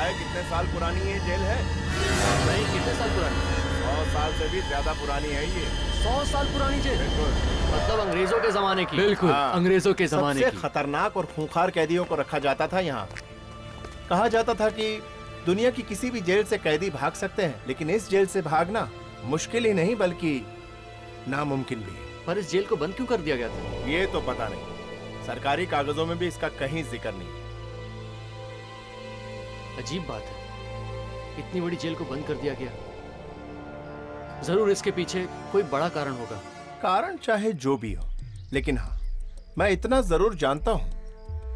है कितने साल पुरानी ये जेल है? नहीं, कितने साल पुरानी? 100 साल से भी ज्यादा पुरानी है ये। 100 साल पुरानी जेल? बिल्कुल। मतलब अंग्रेजों के जमाने की? बिल्कुल, हाँ। अंग्रेजों के जमाने सबसे की। खतरनाक और खूंखार कैदियों को रखा जाता था यहाँ। कहा जाता था कि दुनिया की किसी भी जेल से कैदी भाग सकते हैं, लेकिन इस जेल से भागना मुश्किल ही नहीं बल्कि नामुमकिन भी है। पर इस जेल को बंद क्यों कर दिया गया था? ये तो पता नहीं, सरकारी कागजों में भी इसका कहीं जिक्र नहीं है। अजीब बात है, इतनी बड़ी जेल को बंद कर दिया गया। जरूर इसके पीछे कोई बड़ा कारण होगा। कारण चाहे जो भी हो, लेकिन हाँ, मैं इतना जरूर जानता हूँ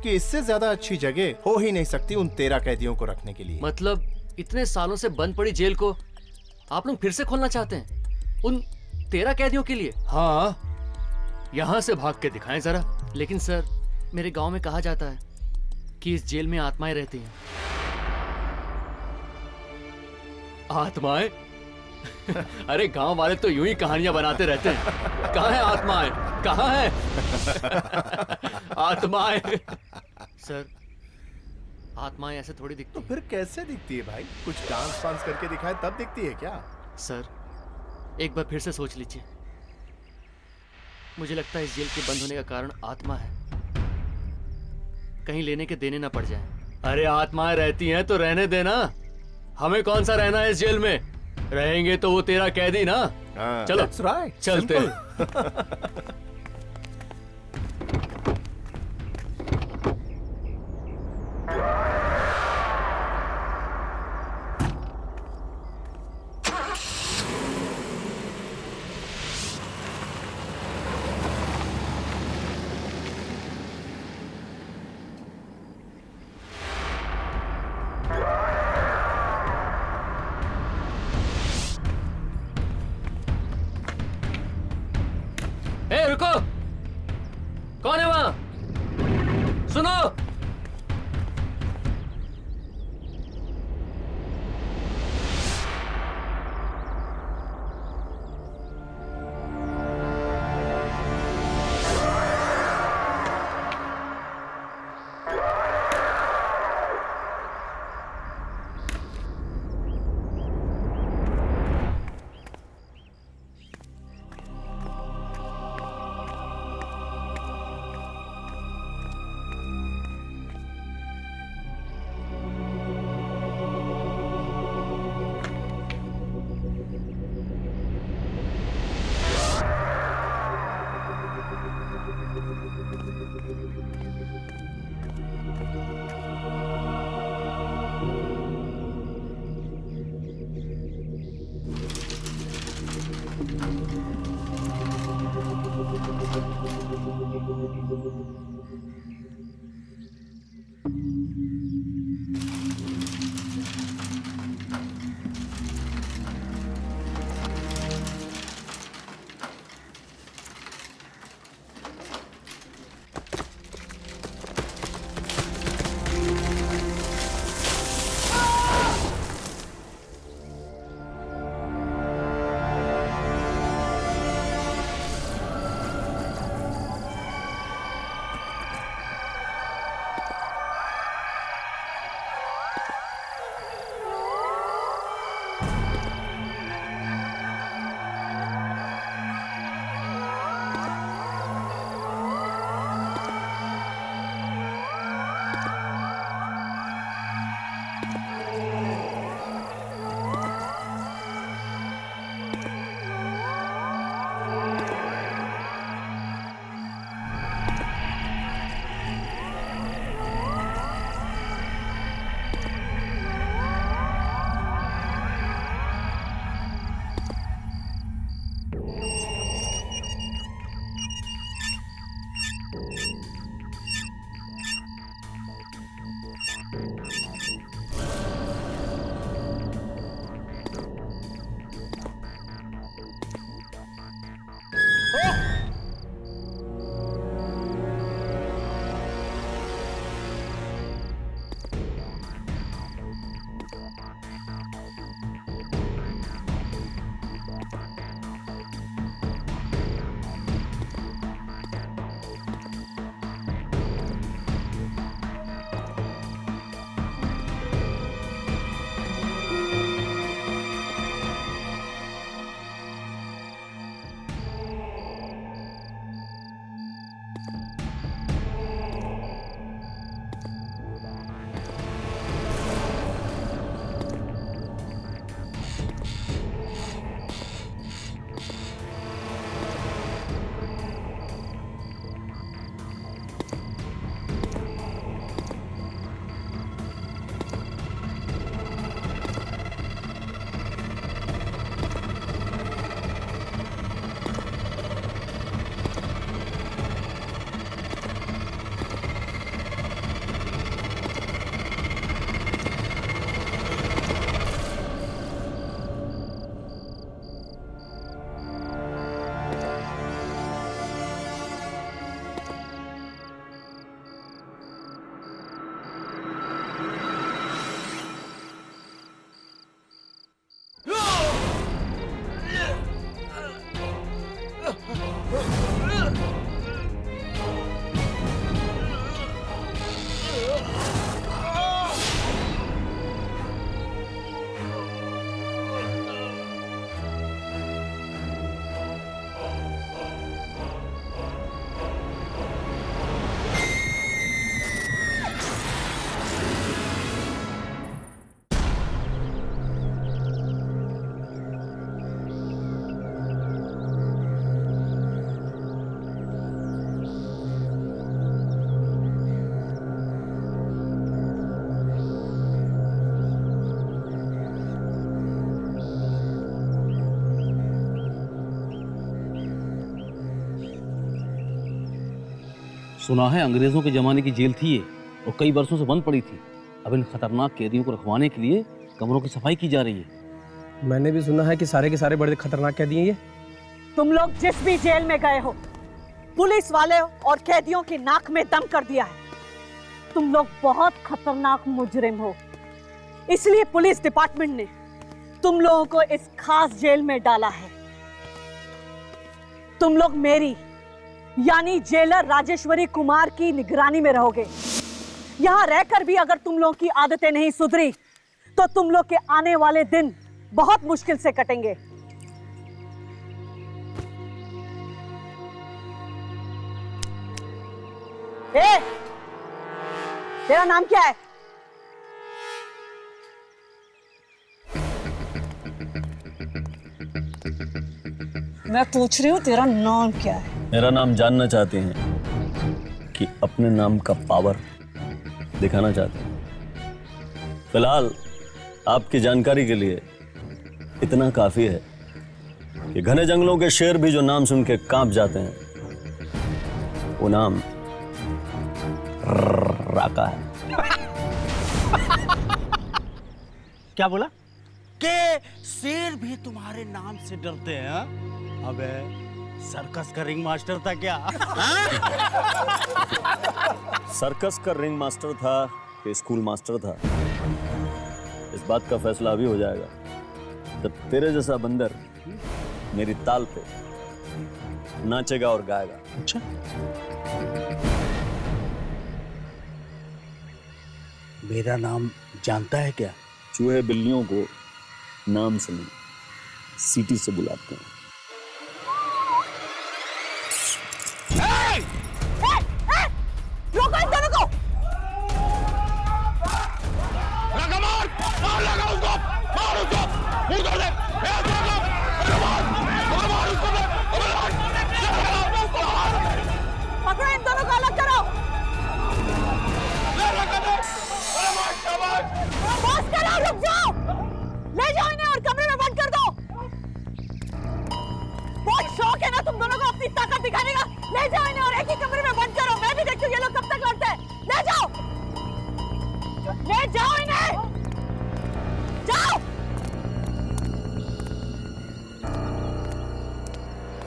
कि इससे ज्यादा अच्छी जगह हो ही नहीं सकती उन 13 कैदियों को रखने के लिए। मतलब इतने सालों से बंद पड़ी जेल को आप लोग फिर से खोलना चाहते हैं उन 13 कैदियों के लिए? हाँ, यहाँ से भाग के दिखाएं जरा। लेकिन सर, मेरे गांव में कहा जाता है कि इस जेल में आत्माएं रहती हैं। आत्माएं? अरे गांव वाले तो यूं ही कहानियां बनाते रहते हैं। कहाँ है आत्माएं? कहाँ है आत्माएं? सर, आत्माएं ऐसे थोड़ी दिखती तो हैं। फिर कैसे दिखती है भाई? कुछ डांस वांस करके दिखाए तब दिखती है क्या? सर, एक बार फिर से सोच लीजिए। मुझे लगता है इस जेल के बंद होने का कारण आत्मा है। कहीं लेने के देने ना पड़ जाए। अरे आत्माएं रहती हैं तो रहने देना। हमें कौन सा रहना है इस जेल में? रहेंगे तो वो 13 कैदी ना। चलो, That's right. चलते हैं। सुना है अंग्रेजों के जमाने की जेल थी ये और कई वर्षों से बंद पड़ी थी। अब इन खतरनाक कैदियों को रखवाने के लिए कमरों की सफाई की जा रही है। मैंने भी सुना है कि सारे के सारे बड़े खतरनाक कैदी हैं ये। तुम लोग जिस भी जेल में गए हो, पुलिस वाले और कैदियों की नाक में दम कर दिया है। तुम लोग बहुत खतरनाक मुजरिम हो, इसलिए पुलिस डिपार्टमेंट ने तुम लोगों को इस खास जेल में डाला है। तुम लोग मेरी यानी जेलर राजेश्वरी कुमार की निगरानी में रहोगे। यहां रहकर भी अगर तुम लोगों की आदतें नहीं सुधरी तो तुम लोग के आने वाले दिन बहुत मुश्किल से कटेंगे। ए, तेरा नाम क्या है? मैं पूछ रही हूँ तेरा नाम क्या है? मेरा नाम जानना चाहते हैं कि अपने नाम का पावर दिखाना चाहते हैं? फिलहाल आपकी जानकारी के लिए इतना काफी है कि घने जंगलों के शेर भी जो नाम सुन के कांप जाते हैं, वो नाम राका है। क्या बोला? के शेर भी तुम्हारे नाम से डरते हैं? अबे सर्कस का रिंग मास्टर था क्या? सर्कस का रिंग मास्टर था कि स्कूल मास्टर था, इस बात का फैसला अभी हो जाएगा जब तेरे जैसा बंदर मेरी ताल पे नाचेगा और गाएगा। अच्छा, मेरा नाम जानता है क्या? चूहे बिल्लियों को नाम से नहीं, सीटी से बुलाते हैं। रोको इन दोनों को! पकड़ो इन दोनों को, अलग करो। बस करो, रुक जाओ। ले जाओ इन्हें और कमरे में बंद कर दो। बहुत शौक है ना तुम दोनों को अपनी ताकत दिखाने का। ले जाओ इन्हें और एक ही कमरे में बंद करो। मैं भी देखती हूँ ये लोग कब तक लड़ते हैं। ले जाओ, ले जाओ इन्हें, जाओ।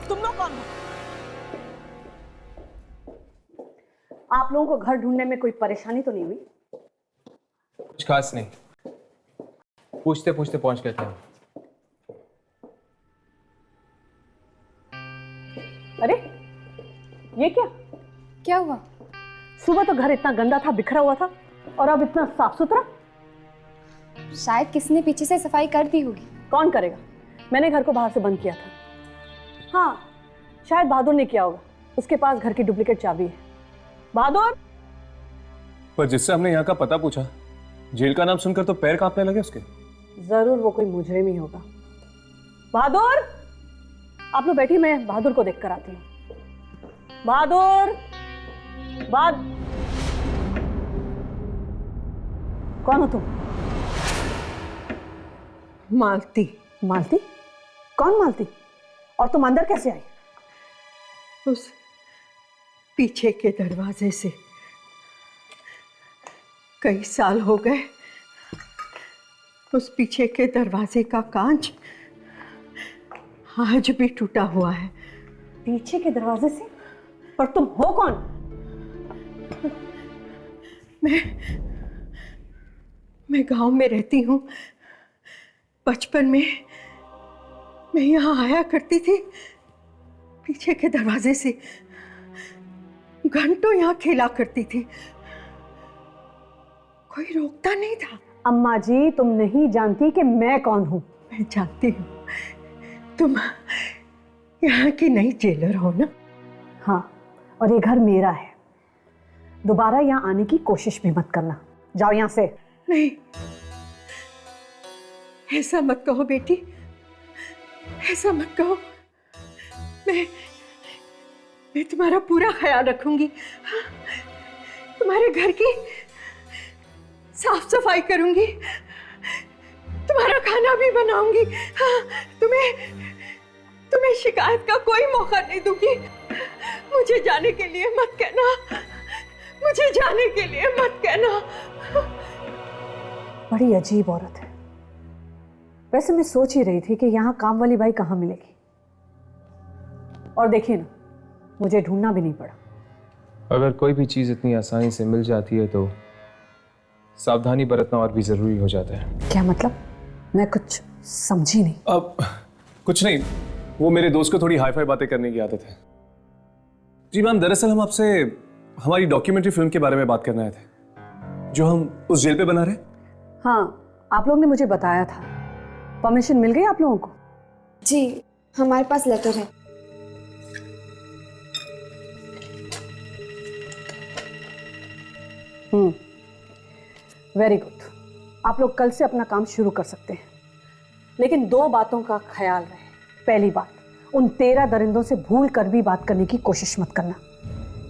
तुम लोग कौन हो? आप लोगों को घर ढूंढने में कोई परेशानी तो नहीं हुई? कुछ खास नहीं, पूछते पूछते पहुंच गए थे। अरे ये क्या? क्या हुआ? सुबह तो घर इतना गंदा था, बिखरा हुआ था, और अब इतना साफ सुथरा। शायद किसी ने पीछे से सफाई कर दी होगी। कौन करेगा? मैंने घर को बाहर से बंद किया था। हाँ, शायद बहादुर ने किया होगा, उसके पास घर की डुप्लीकेट चाबी है। बहादुर! पर जिससे हमने यहाँ का पता पूछा, जेल का नाम सुनकर तो पैर कांपने लगे उसके। जरूर वो कोई मुजरिम ही होगा। बहादुर, आप लोग बैठी, मैं बहादुर को देख कर आती हूँ। बहादुर! कौन हो तुम? मालती। मालती? कौन मालती? और तुम अंदर कैसे आई? उस पीछे के दरवाजे से। कई साल हो गए, उस पीछे के दरवाजे का कांच आज भी टूटा हुआ है। पीछे के दरवाजे से? पर तुम हो कौन? मैं गांव में रहती हूँ। बचपन में मैं यहाँ आया करती थी, पीछे के दरवाजे से। घंटों यहाँ खेला करती थी, कोई रोकता नहीं था। अम्मा जी, तुम नहीं जानती कि मैं कौन हूँ। मैं जानती हूँ, तुम यहाँ की नई जेलर हो ना? हाँ, और ये घर मेरा है। दोबारा यहाँ आने की कोशिश भी मत करना। जाओ यहाँ से। नहीं, ऐसा मत कहो बेटी, ऐसा मत कहो। मैं तुम्हारा पूरा ख्याल रखूंगी। हाँ, तुम्हारे घर की साफ सफाई करूंगी, तुम्हारा खाना भी बनाऊंगी। हाँ, तुम्हें शिकायत का कोई मौका नहीं दूंगी। मुझे जाने के लिए मत कहना, मुझे जाने के लिए मत कहना। बड़ी अजीब औरत है। वैसे मैं सोच ही रही थी कि यहाँ काम वाली बाई कहाँ मिलेगी, और देखिए ना, मुझे ढूंढना भी नहीं पड़ा। अगर कोई भी चीज इतनी आसानी से मिल जाती है तो सावधानी बरतना और भी जरूरी हो जाता है। क्या मतलब? मैं कुछ समझी नहीं। अब कुछ नहीं, वो मेरे दोस्त को थोड़ी हाई-फाई बातें करने की आदत है। जी मैम, दरअसल हम आपसे हमारी डॉक्यूमेंट्री फिल्म के बारे में बात करना आए थे जो हम उस जेल पे बना रहे। हाँ, आप लोग ने मुझे बताया था। परमिशन मिल गई आप लोगों को? जी, हमारे पास लेटर है। Very good. आप लोग कल से अपना काम शुरू कर सकते हैं, लेकिन 2 बातों का ख्याल रहे। पहली बात, उन 13 दरिंदों से भूल कर भी बात करने की कोशिश मत करना,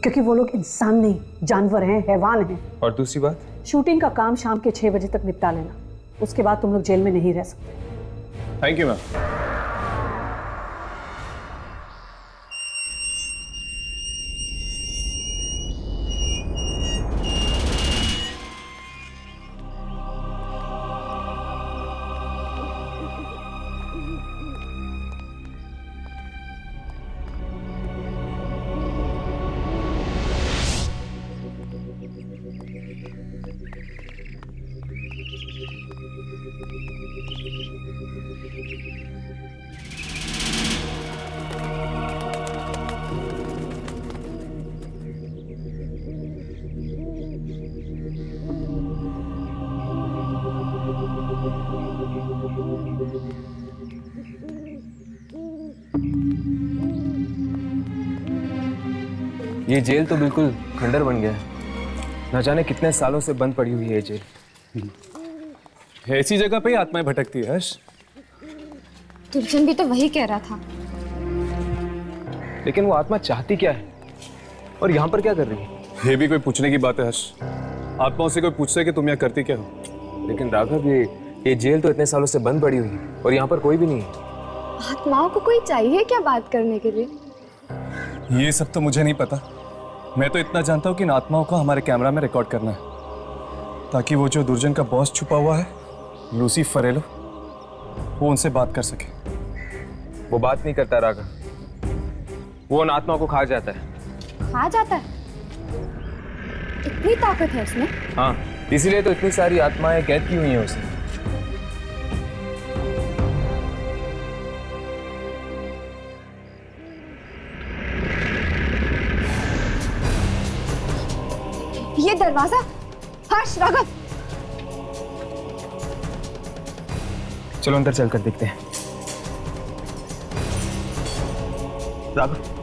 क्योंकि वो लोग इंसान नहीं, जानवर हैं, हैवान हैं। और दूसरी बात, शूटिंग का काम शाम के 6 बजे तक निपटा लेना। उसके बाद तुम लोग जेल में नहीं रह सकते। Thank you ma'am. ये जेल तो बिल्कुल खंडर बन गया है। न जाने कितने सालों से बंद पड़ी हुई है ये जेल। ऐसी जगह पे ही आत्माएं भटकती है हर्ष। दुर्जन भी तो वही कह रहा था। लेकिन वो आत्मा चाहती क्या है और यहाँ पर क्या कर रही है? ये भी कोई पूछने की बात है हर्ष? आत्माओं से कोई पूछता है कि तुम यहाँ करती क्या हो? लेकिन राघव, ये जेल तो इतने सालों से बंद पड़ी हुई है और यहाँ पर कोई भी नहीं है। आत्माओं को कोई चाहिए क्या बात करने के लिए? ये सब तो मुझे नहीं पता। मैं तो इतना जानता हूँ कि इन आत्माओं को हमारे कैमरा में रिकॉर्ड करना है, ताकि वो जो दुर्जन का बॉस छुपा हुआ है, लूसी फरेलो, वो उनसे बात कर सके। वो बात नहीं करता राघव, वो उन आत्माओं को खा जाता है। खा जाता है? इतनी ताकत है उसमें? हाँ, इसीलिए तो इतनी सारी आत्माएं कैद की हुई हैं उसे। ये दरवाजा, हर्ष, राघव, चलो अंदर चलकर देखते हैं। राघव,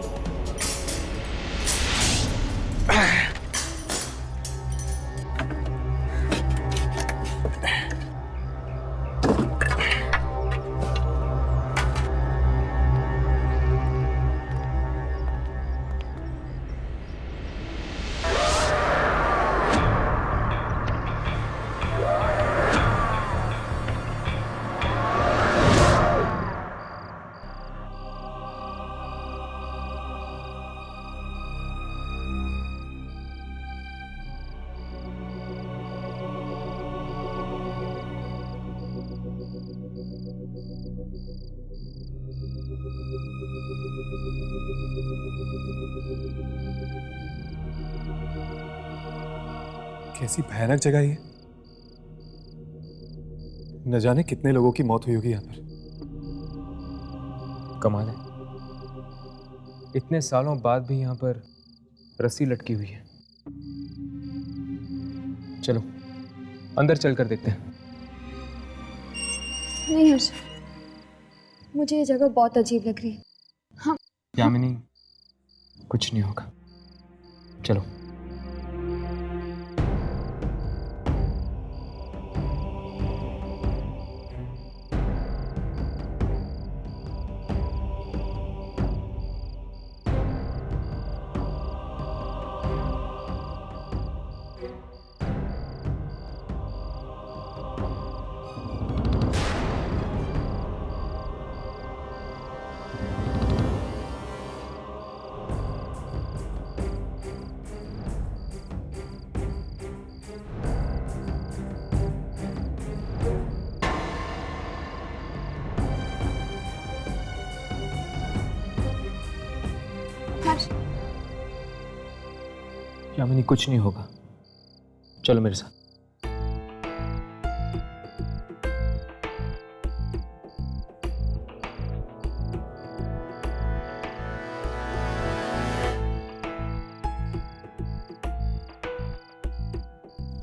कैसी भयानक जगह है ये। न जाने कितने लोगों की मौत हुई होगी यहाँ पर। कमाल है, इतने सालों बाद भी यहाँ पर रस्सी लटकी हुई है। चलो अंदर चलकर देखते हैं। नहीं हर्ष, मुझे ये जगह बहुत अजीब लग रही है। हाँ यामिनी, कुछ नहीं होगा, चलो। यामिनी कुछ नहीं होगा, चलो मेरे साथ।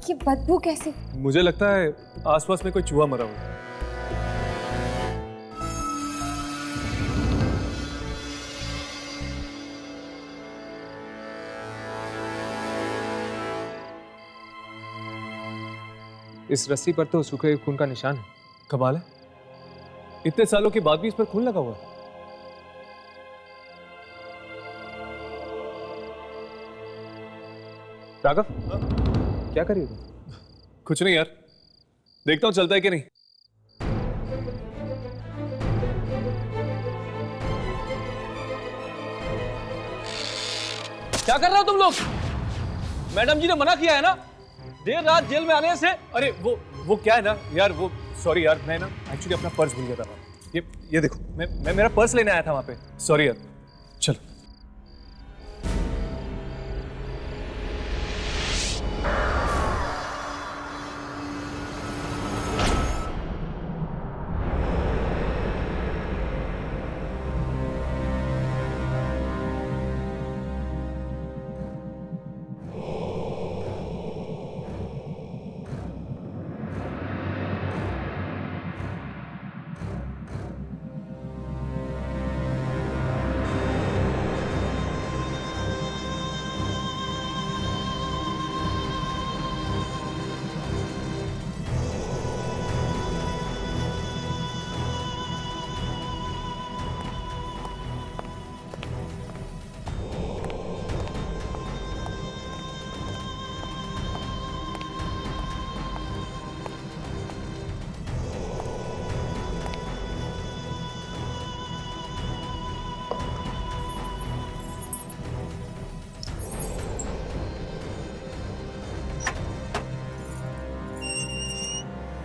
ये बदबू कैसे? मुझे लगता है आसपास में कोई चूहा मरा हुआ है। इस रस्सी पर तो सूखे खून का निशान है। कमाल है, इतने सालों के बाद भी इस पर खून लगा हुआ है। राघव, क्या कर रही हो? कुछ नहीं यार, देखता हूँ चलता है कि नहीं। क्या कर रहे हो तुम लोग? मैडम जी ने मना किया है ना देर रात जेल में आने से। अरे वो क्या है ना यार, वो सॉरी यार, मैं ना एक्चुअली अपना पर्स भूल गया था। ये देखो, मैं मेरा पर्स लेने आया था वहां पे। सॉरी यार, चलो।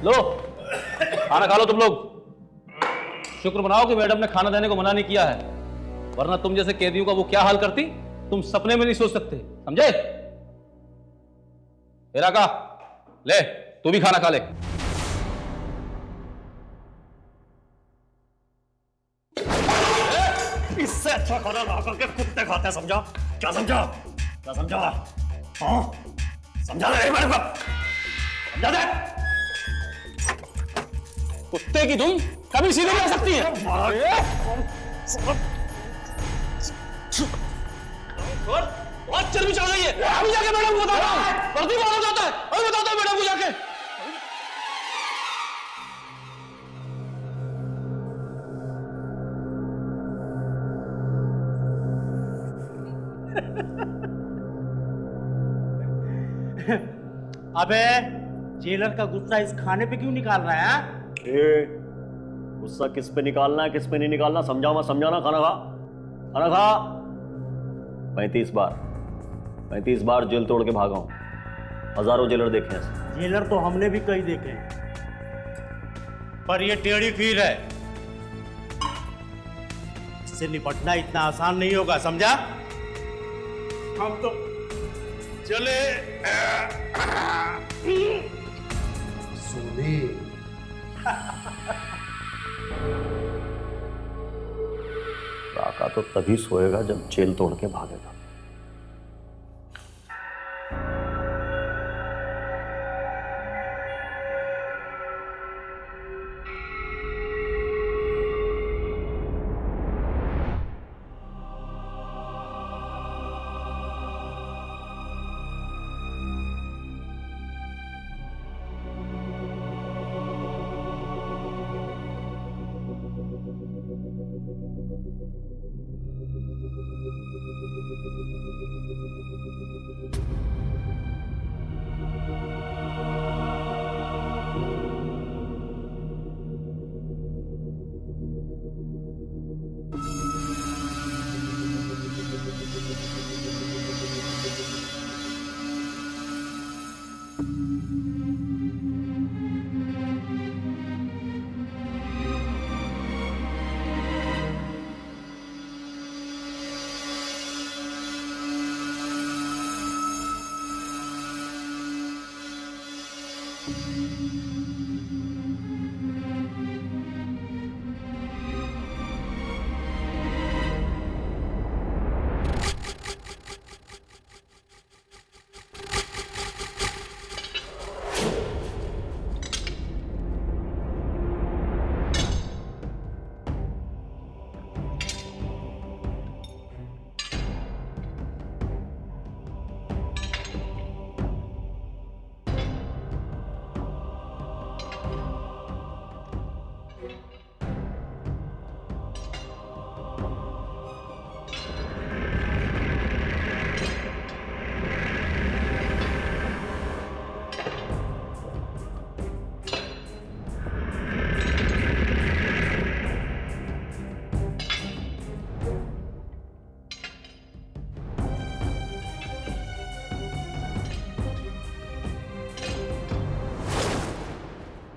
लो खाना खा लो तुम लोग। शुक्र मनाओ कि मैडम ने खाना देने को मना नहीं किया है, वरना तुम जैसे कैदियों का वो क्या हाल करती तुम सपने में नहीं सोच सकते, समझे? इराका ले, तू भी खाना खा ले। इससे अच्छा खाना ला करके कुत्ते खाते हैं, समझा? क्या समझा? क्या समझा? हाँ? समझा दे मेरे को, समझा दे। कुत्ते की धुन कभी सीधी नहीं आ सकती है। बहुत चर्बी चढ़ गई है। अभी जाके मैडम को बताता हूँ, वर्दी मारा जाता है, अभी बताता हूँ मैडम को जाके। अबे जेलर का गुस्सा इस खाने पे क्यों निकाल रहा है? गुस्सा किस पे निकालना है किस पे नहीं निकालना समझा मत, समझाना। खाना खा, खाना खा। 35 बार जेल तोड़ के भागा हूं, हजारों जेलर देखे हैं। जेलर तो हमने भी कई देखे हैं, पर ये टेढ़ी खीर है, इससे निपटना इतना आसान नहीं होगा, समझा? हम तो चले सोने। राका तो तभी सोएगा जब जेल तोड़ के भागेगा।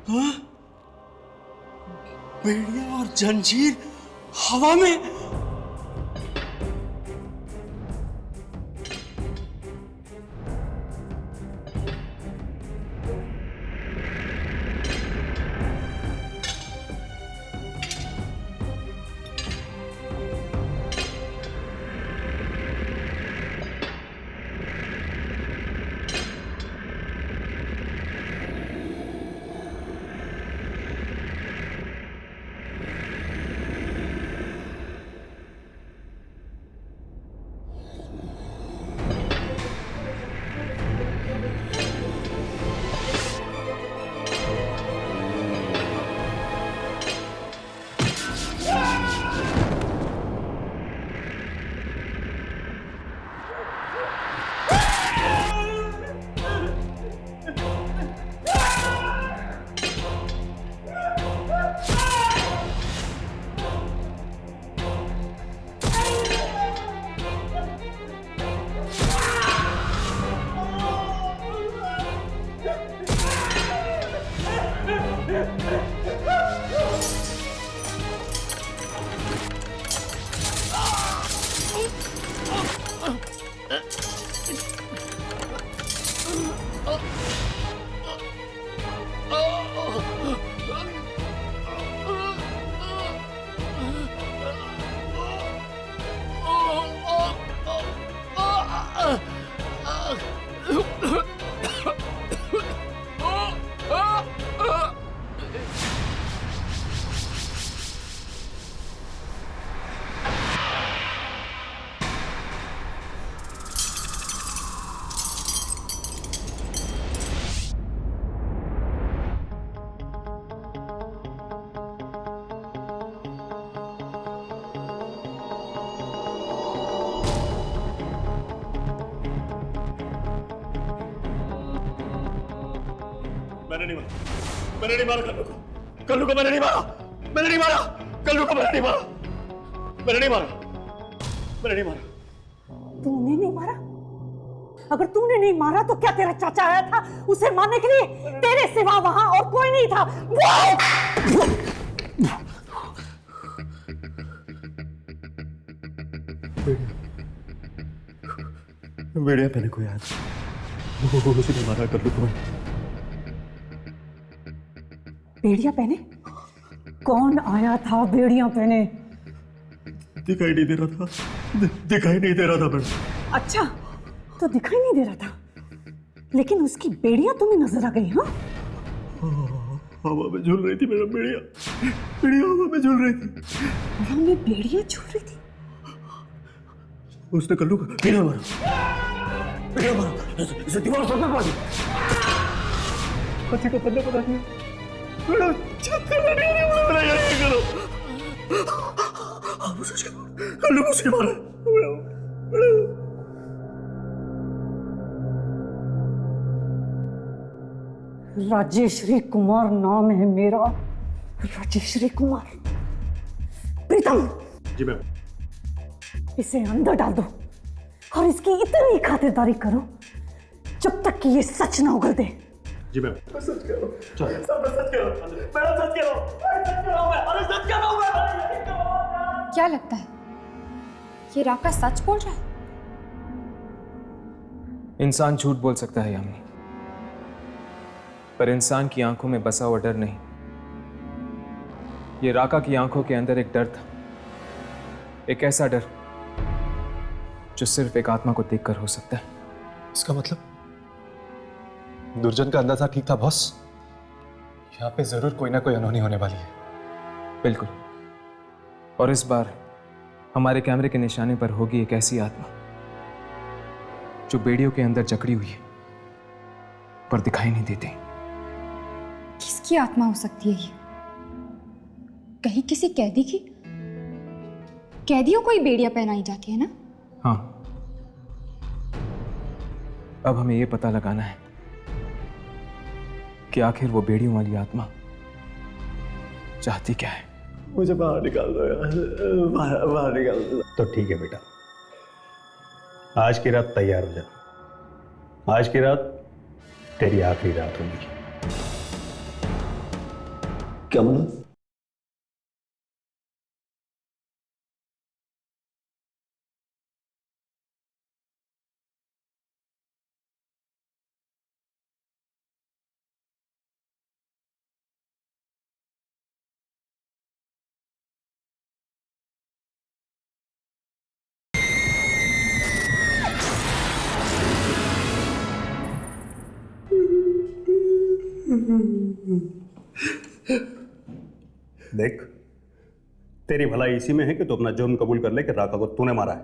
हाँ? बेड़िया और जंजीर हवा में। मैंने नहीं मारा कल्लू को मैंने नहीं मारा मैंने नहीं मारा कल्लू को मैंने नहीं मारा मैंने नहीं मारा तूने नहीं मारा? अगर तूने नहीं मारा तो क्या तेरा चाचा आया था उसे मारने के लिए? तेरे सिवा वहां और कोई नहीं था। बेड़िया पहने को याद वो मुझे नहीं मारा कल्लू को। बेड़िया पहने? कौन आया था बेड़िया पहने? दिखाई नहीं दे रहा था दिखाई नहीं दे रहा था मैडम। अच्छा तो दिखाई नहीं दे रहा था, लेकिन उसकी बेड़िया तुम्हें नजर आ गई? हाँ हवा में झूल रही थी मैडम। बेड़िया हवा में झूल रही थी। हवा में बेड़िया झूल रही थी? उसने कल्लू को बेड़िया मारा इसे दीवार से मार दी। कच्चे का पन्ना पता नहीं मैडम। कल्लू को उसने मारा। राजेश्वरी कुमार नाम है मेरा, राजेश्वरी कुमार। प्रीतम जी मैम। इसे अंदर डाल दो और इसकी इतनी खातिरदारी करो जब तक कि ये सच ना उगल दे। जी मैम। सच कह रहा हूं। सच कह रहा हूं मैडम। सच कह रहा हूं। अरे सच कह रहा हूं। क्या लगता है ये राका सच बोल रहा है? इंसान झूठ बोल सकता है यामिनी, पर इंसान की आंखों में बसा हुआ डर नहीं। ये राका की आंखों के अंदर एक डर था, एक ऐसा डर जो सिर्फ एक आत्मा को देखकर हो सकता है। इसका मतलब दुर्जन का अंदाजा ठीक था बॉस। यहाँ पे जरूर कोई ना कोई अनहोनी होने वाली है। बिल्कुल। और इस बार हमारे कैमरे के निशाने पर होगी एक ऐसी आत्मा जो बेड़ियों के अंदर जकड़ी हुई है पर दिखाई नहीं देती। किसकी आत्मा हो सकती है ये? कहीं किसी कैदी की? कैदियों को ही बेड़ियां पहनाई जाती है ना? हाँ, अब हमें यह पता लगाना है कि आखिर वो बेड़ियों वाली आत्मा चाहती क्या है। मुझे बाहर निकाल दो यार, बाहर निकाल दो। तो ठीक है बेटा, आज की रात तैयार हो जा। आज की रात तेरी आखिरी रात होगी। क्या बोला? देख, तेरी भलाई इसी में है कि तू अपना जुर्म कबूल कर ले कि राका को तूने मारा है।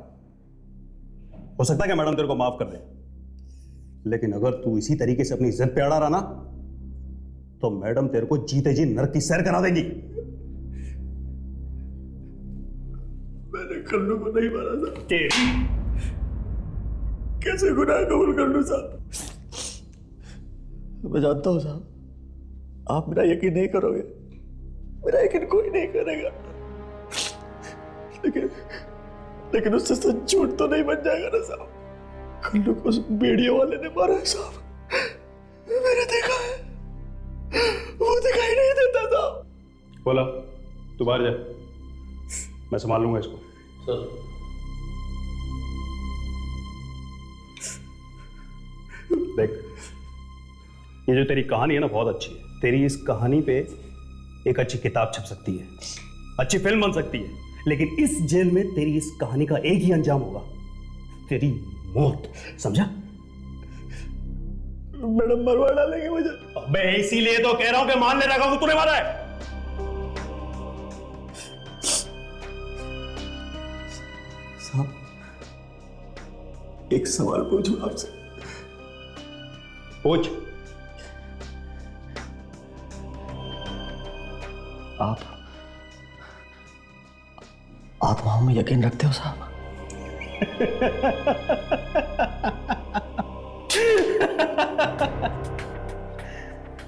हो सकता है कि मैडम तेरे को माफ कर दे, लेकिन अगर तू इसी तरीके से अपनी इज्जत पे अड़ा रहा ना तो मैडम तेरे को जीते जी नरक की सैर करा देगी। मैंने कल्लू को नहीं मारा था। कैसे गुनाह कबूल कर लूं साहब? मैं जानता हूं साहब, आप मेरा यकीन नहीं करोगे, मेरा यकीन कोई नहीं करेगा, लेकिन उससे सच झूठ तो नहीं बन जाएगा ना साहब। कल्लू को उस बेड़ियों वाले ने मारा है साहब, मैंने देखा है, वो दिखाई नहीं देता साहब। बोला तू बाहर जा, मैं संभाल लूंगा इसको। सर देख, ये जो तेरी कहानी है ना बहुत अच्छी है। तेरी इस कहानी पे एक अच्छी किताब छप सकती है, अच्छी फिल्म बन सकती है, लेकिन इस जेल में तेरी इस कहानी का एक ही अंजाम होगा, तेरी मौत। समझा? मैडम मरवा डालेंगे मुझे। मैं इसीलिए तो कह रहा हूं कि मान ले रखा तूने मारा है। साहब, एक सवाल पूछूं आपसे? पूछ। आप आत्माओं में यकीन रखते हो साहब?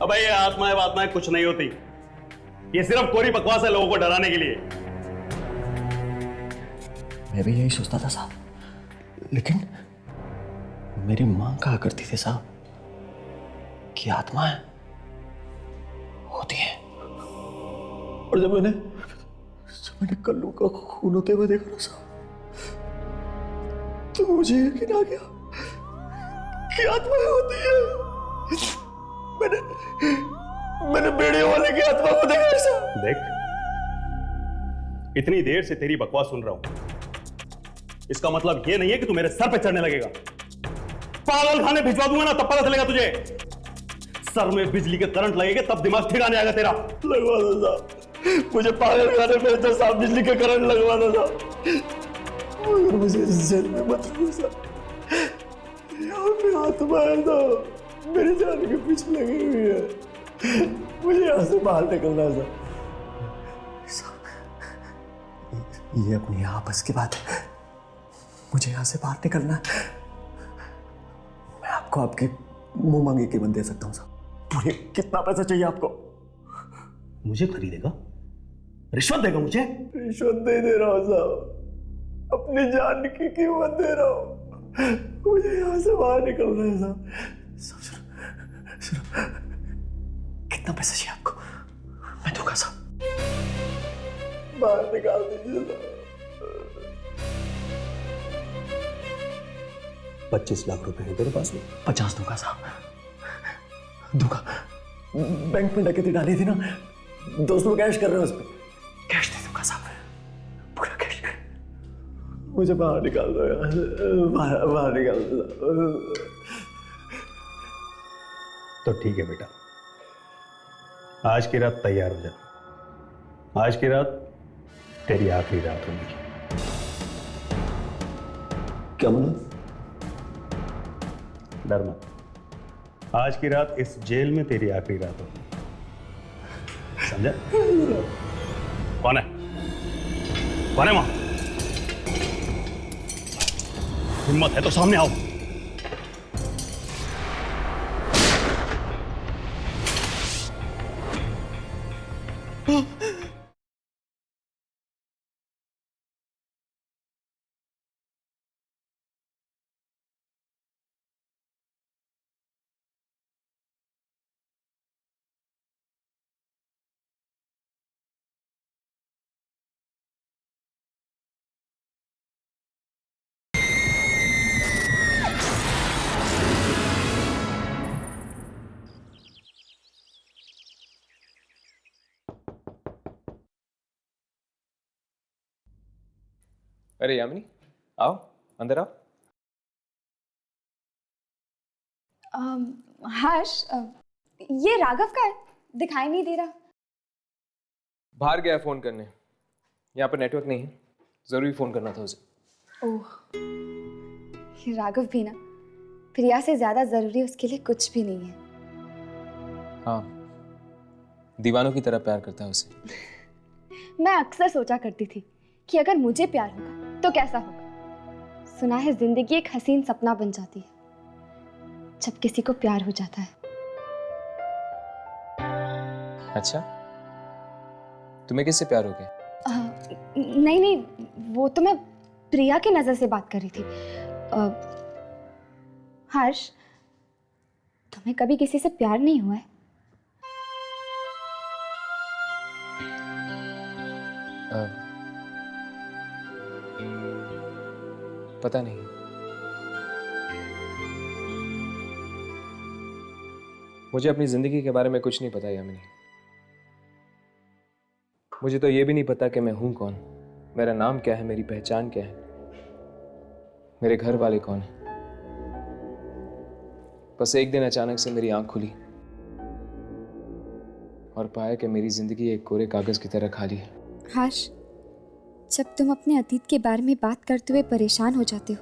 अबे ये आत्माएं कुछ नहीं होती, ये सिर्फ कोरी बकवास है लोगों को डराने के लिए। मैं भी यही सोचता था साहब, लेकिन मेरी मां कहा करती थी साहब कि आत्माएं होती हैं, और जब मैंने कल्लू का खून होते हुए देखा ना साहब, तो मुझे यकीन आ गया कि आत्माएं होती है। मैंने बेड़ियों वाले की आत्मा को देखा साहब। देख, इतनी देर से तेरी बकवास सुन रहा हूं, इसका मतलब ये नहीं है कि तू मेरे सर पे चढ़ने लगेगा। पागल खाने भिजवा दूंगा ना तब पता चलेगा तुझे। सर में बिजली के करंट लगेगा तब दिमाग ठिकाने आएगा तेरा। लगवा दो साहब, मुझे पागल खाने में तो साहब बिजली के करंट लगवा दो साहब, मगर मुझे इस जेल में मत रखो साहब। यहाँ पे आत्मा है तो मेरी जान के पीछे लगी हुई है, मुझे यहाँ से बाहर निकलना है साहब। ये अपनी आपस की बात है, मुझे यहाँ से बाहर निकलना है। मैं आपको आपकी मुंह मांगी कीमत दे सकता हूँ साहब। पूरे कितना पैसा चाहिए आपको? मुझे खरीदेगा? रिश्वत देगा मुझे? रिश्वत नहीं दे रहा हूँ साहब, अपनी जान की कीमत दे रहा हूँ। मुझे यहाँ से बाहर निकलना है साहब। सुनो, कितना पैसा चाहिए आपको? मैं दूंगा साहब, बाहर निकाल दीजिए साहब। 25 लाख रुपए हैं तेरे पास में? 50 दूंगा साहब, दूंगा। बैंक में डकैती डाली थी ना, दोस्त लोग कैश कर रहे हैं उस पर। कैश दे दूंगा साहब, पूरा कैश। मुझे बाहर निकाल दो यार, बाहर निकाल दो। तो ठीक है बेटा, आज की रात तैयार हो जा। आज की रात तेरी आखिरी रात होगी। क्या बोला? डर मत, आज की रात इस जेल में तेरी आखिरी रात होगी, समझा? कौन है? कौन है वहां? हिम्मत है तो सामने आओ। अरे यामिनी, आओ अंदर आओ। हर्ष, ये राघव का है, दिखाई नहीं दे रहा। बाहर गया फोन करने, यहाँ पर नेटवर्क नहीं है, जरूरी फोन करना था उसे। ओह, ये राघव भी ना प्रिया से ज्यादा जरूरी उसके लिए कुछ भी नहीं है। हाँ, दीवानों की तरह प्यार करता है उसे। मैं अक्सर सोचा करती थी कि अगर मुझे प्यार होगा तो कैसा होगा। सुना है जिंदगी एक हसीन सपना बन जाती है जब किसी को प्यार हो जाता है। अच्छा, तुम्हें किससे प्यार हो गया? नहीं नहीं, वो तो मैं प्रिया की नजर से बात कर रही थी। हर्ष, तुम्हें कभी किसी से प्यार नहीं हुआ है? पता नहीं। मुझे अपनी जिंदगी के बारे में कुछ नहीं पता यामिनी। मुझे तो ये भी नहीं पता कि मैं हूं कौन, मेरा नाम क्या है, मेरी पहचान क्या है, मेरे घर वाले कौन है। बस एक दिन अचानक से मेरी आंख खुली और पाया कि मेरी जिंदगी एक कोरे कागज की तरह खाली है। हर्ष, जब तुम अपने अतीत के बारे में बात करते हुए परेशान हो जाते हो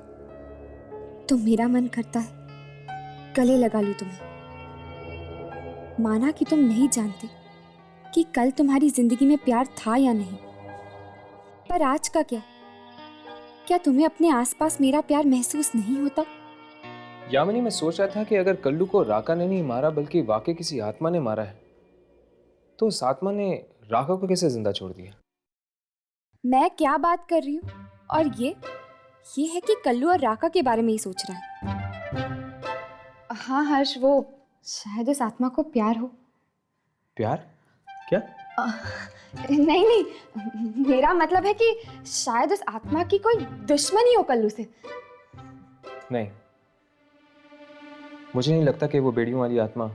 तो मेरा मन करता है गले लगा लूं तुम्हें। माना कि तुम नहीं जानते कि कल तुम्हारी जिंदगी में प्यार था या नहीं, पर आज का क्या तुम्हें अपने आसपास मेरा प्यार महसूस नहीं होता? यामिनी, मैं सोच रहा था कि अगर कल्लू को राका ने नहीं मारा बल्कि वाकई किसी आत्मा ने मारा है, तो उस आत्मा ने राका को कैसे जिंदा छोड़ दिया? मैं क्या बात कर रही हूँ, और ये है कि कल्लू और राका के बारे में ही सोच रहा है। हाँ हर्ष, वो शायद उस आत्मा को प्यार हो। प्यार? क्या? नहीं नहीं, मेरा मतलब है कि शायद उस आत्मा की कोई दुश्मनी हो कल्लू से। नहीं, मुझे नहीं लगता कि वो बेड़ियों वाली आत्मा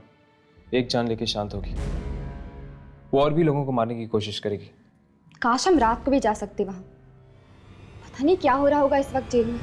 एक जान लेके शांत होगी। वो और भी लोगों को मारने की कोशिश करेगी। काश हम रात को भी जा सकते वहां। पता नहीं क्या हो रहा होगा इस वक्त जेल में।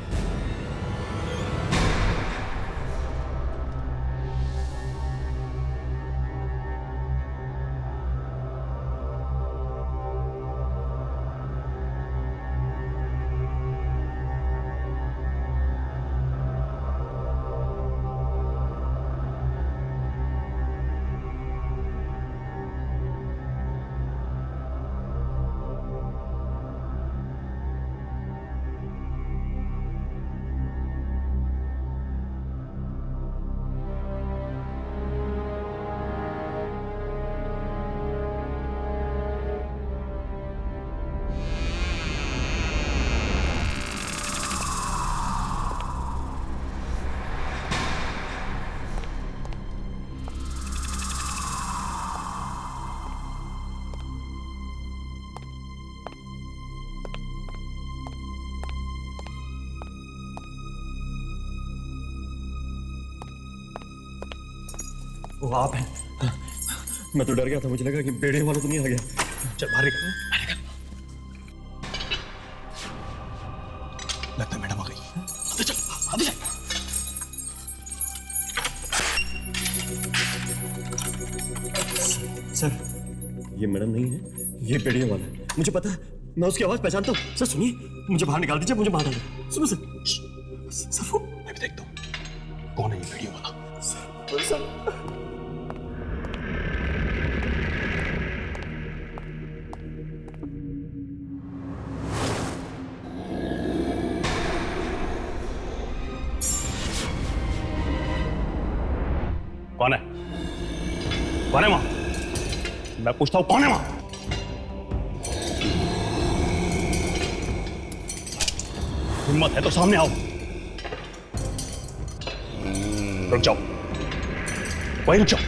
वो आप हैं? मैं तो डर गया था, मुझे लगा कि बेड़े वाला तो नहीं आ गया। चल बाहर निकल। लगता है मैडम आ गई। आगे चल, आगे चल। सर, ये मैडम नहीं है, ये बेड़िया वाला है। मुझे पता है, मैं उसकी आवाज पहचानता हूँ। सर सुनिए, मुझे बाहर निकाल दीजिए, मुझे मार डालिए। सुनो सर। सर मैं भी देखता हूँ कौन है ये वीडियो वाला। सर कौन है? कौन है वहां? मैं पूछता हूं कौन है वहां? हिम्मत है तो सामने आओ। रुक जाओ, वहीं रुक जाओ।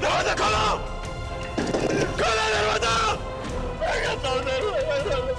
दरवाजा खोलो! खोलो दरवाजा! मैं कहता हूं दरवाजा खोलो!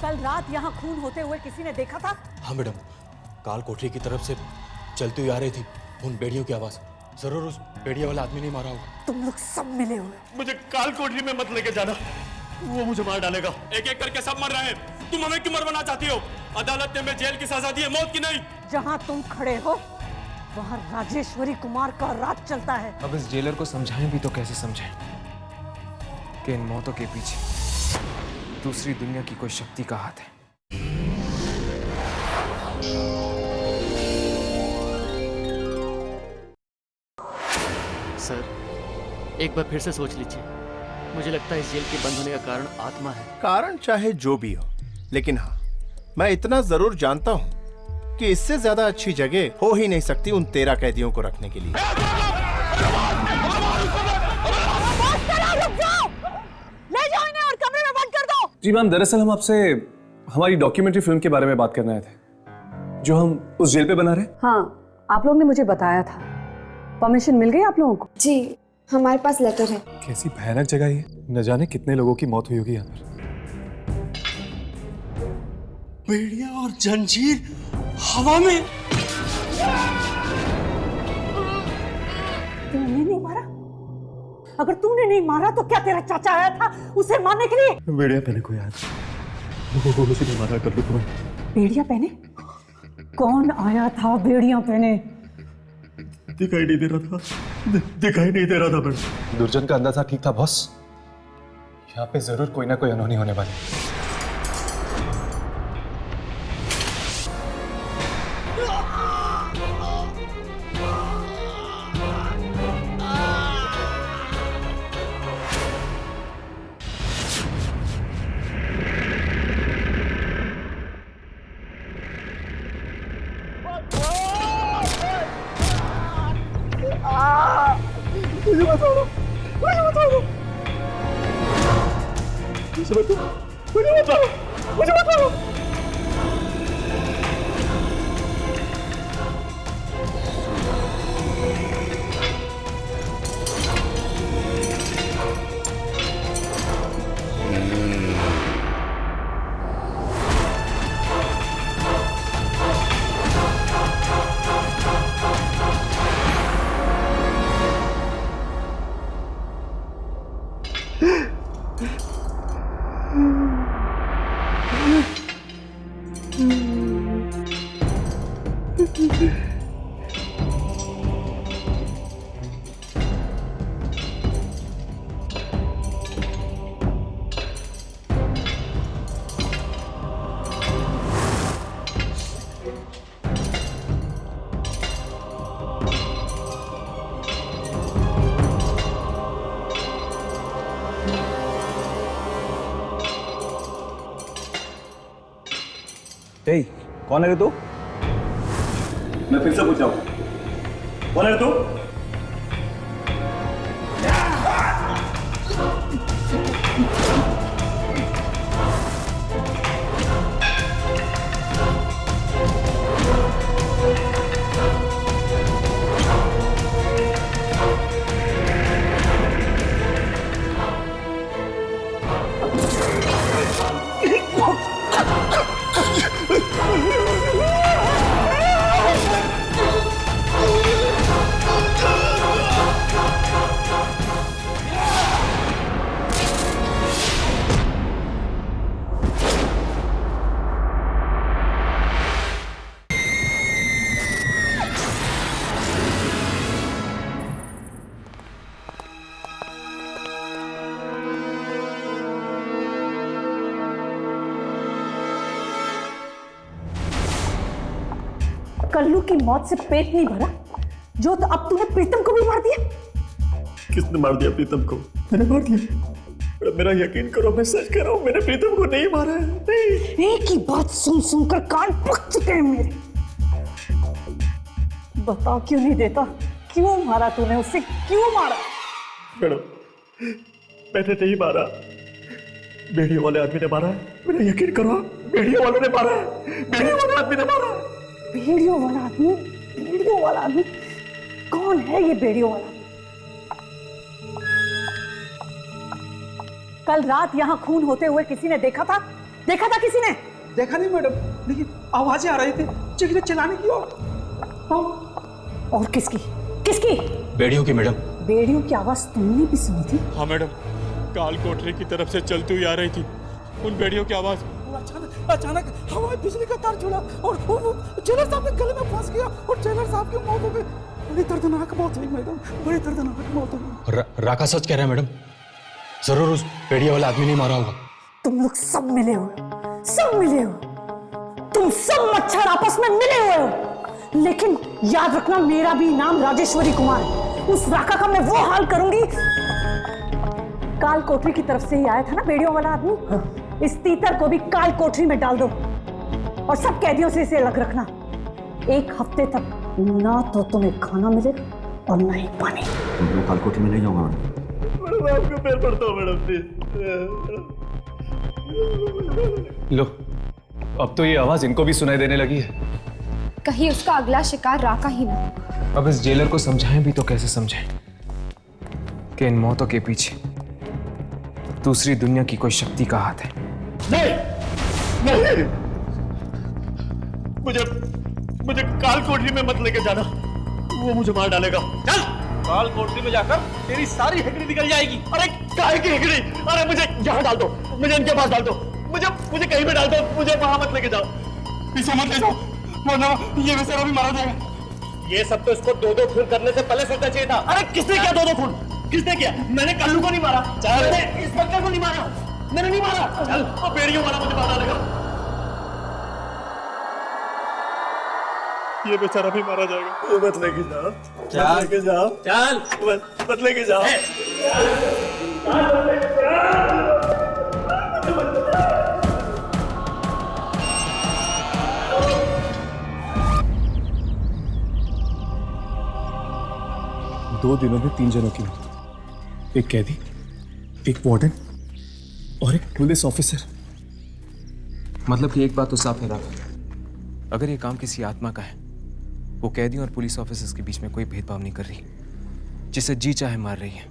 कल रात यहाँ खून होते हुए किसी ने देखा था? हाँ मैडम, काल कोठरी की तरफ से चलती हुई आ रही थी उन बेड़ियों की आवाज। जरूर उस बेड़िया वाला आदमी नहीं मारा होगा। तुम लोग सब मिले हुए। मुझे काल कोठरी में मत लेके जाना, वो मुझे मार डालेगा। एक एक करके सब मर रहे हैं, तुम हमें क्यों मरवाना चाहती हो? अदालत ने हमें जेल की सजा दी है, मौत की नहीं। जहाँ तुम खड़े हो वहाँ राजेश्वरी कुमार का राज चलता है। अब इस जेलर को समझाएं भी तो कैसे समझाएं कि इन मौतों के पीछे दूसरी दुनिया की कोई शक्ति का हाथ है। सर, एक बार फिर से सोच लीजिए। मुझे लगता है इस जेल के बंद होने का कारण आत्मा है। कारण चाहे जो भी हो, लेकिन हाँ, मैं इतना जरूर जानता हूँ कि इससे ज्यादा अच्छी जगह हो ही नहीं सकती उन 13 कैदियों को रखने के लिए। ले जाओ इन्हें और कमरे में बंद कर दो। जी मैम, दरअसल हम आपसे हमारी डॉक्यूमेंट्री फिल्म के बारे में बात करने आए थे जो हम उस जेल पे बना रहे। हाँ, आप लोग ने मुझे बताया था। परमिशन मिल गई आप लोगों को? जी, हमारे पास लेटर है। कैसी भयानक जगह है, न जाने कितने लोगों की मौत हुई होगी यहाँ पर। बेड़िया और जंजीर हवा में। तूने नहीं मारा? अगर तूने नहीं मारा तो क्या तेरा चाचा आया था उसे मारने के लिए? बेड़िया पहने कोई आया था, वो मुझे नहीं मारा कर लो तुम्हें। बेड़िया पहने? कौन आया था बेड़िया पहने? दिखाई नहीं दे रहा था, दिखाई नहीं दे रहा था मैडम। दुर्जन का अंदाजा ठीक था बॉस, यहाँ पे जरूर कोई ना कोई अनहोनी होने वाली है। मुझे बताओ, मुझे बताओ, मुझे बताओ, मुझे बताओ। ए, कौन है रे तू? मैं फिर से पूछ रहा हूँ, कौन है रे तू? कल्लू की मौत से पेट नहीं भरा जो तो अब तूने प्रीतम को भी मार दिया। किसने मार दिया प्रीतम को? मैंने मार दिया। मेरा यकीन करो, मैं सच कह रहा हूँ, मैंने प्रीतम को नहीं मारा है। नहीं। एक ही बात सुन सुनकर कान पक चुके हैं मेरे। बता क्यों नहीं देता? क्यों मारा तूने उसे? क्यों मारा? मैडम, मैंने नहीं मारा, बेड़ियों वाले आदमी ने मारा है। मेरा यकीन करो, बेड़ियों वाले ने मारा है। बेड़ियों वाले आदमी ने मारा है। बेड़ियों वाला आदमी? बेड़ियों वाला आदमी कौन है? ये बेड़ियों वाला कल रात यहाँ खून होते हुए किसी ने देखा था? देखा था किसी ने? देखा नहीं मैडम, लेकिन आवाजें आ रही थी चिल्लाने चिल्लाने की। और किसकी? किसकी? बेड़ियों की मैडम। बेड़ियों की आवाज तुमने भी सुनी थी? हाँ मैडम, काल कोठरी की तरफ से चलती हुई आ रही थी उन बेड़ियों की आवाज। अचानक हवा में बिजली का तार जुड़ा और वो जेलर साहब के गले में फंस गया और जेलर साहब की मौत हो गई। बड़ी दर्दनाक मौत हुई मैडम, बड़ी दर्दनाक मौत हुई। राका सच कह रहा है मैडम, जरूर उस बेड़िया वाला आदमी नहीं मारा होगा। तुम लोग सब मिले हो, सब मिले हो, तुम सब मच्छर आपस में मिले हुए हो। लेकिन याद रखना, मेरा भी नाम राजेश्वरी कुमार है। उस राका का मैं वो हाल करूंगी। काल कोठरी की तरफ से ही आया था ना बेड़ियों वाला आदमी। इस तीतर को भी काल कोठरी में डाल दो और सब कैदियों से इसे अलग रखना। 1 हफ्ते तक ना तो तुम्हें खाना मिलेगा और ना ही पानी। मैं काल कोठरी में नहीं जाऊंगा मैडम, आपको पैर पड़ता हूँ मैडम, प्लीज। लो, अब तो ये आवाज इनको भी सुनाई देने लगी है। कहीं उसका अगला शिकार राका ही ना। अब इस जेलर को समझाएं भी तो कैसे समझाएं कि इन मौतों के पीछे दूसरी दुनिया की कोई शक्ति का हाथ है। नहीं, नहीं, मुझे काल कोठरी में मत लेके जाना, वो मुझे मार डालेगा। चल, काल कोठरी में जाकर तेरी सारी हेकड़ी निकल जाएगी। अरे काहे की हेकड़ी? अरे मुझे यहाँ डाल दो, मुझे इनके पास डाल दो, मुझे कहीं पे डाल दो, मुझे वहां मत लेके जाओ। इसे मत ले जाओ, वरना ये बेचारा भी मारा जाएगा। ये सब तो इसको 2-2 खून करने से पहले सोचना चाहिए था। अरे किसने किया 2-2 खून? किसने किया? मैंने कल्लू को नहीं मारा, मैंने इंस्पेक्टर को नहीं मारा, मैंने नहीं मारा। चल, वो बेड़ियों वाला मुझे मार डालेगा। ये बेचारा भी मारा जाएगा। मत लेके जाओ, चल लेके जाओ, चल, मत लेके जाओ। 2 दिनों में 3 जनों की मौत, एक कैदी, एक वार्डन और एक पुलिस ऑफिसर। मतलब कि एक बात तो साफ है राका, अगर ये काम किसी आत्मा का है, वो कैदियों और पुलिस ऑफिसर्स के बीच में कोई भेदभाव नहीं कर रही, जिसे जी चाहे मार रही है।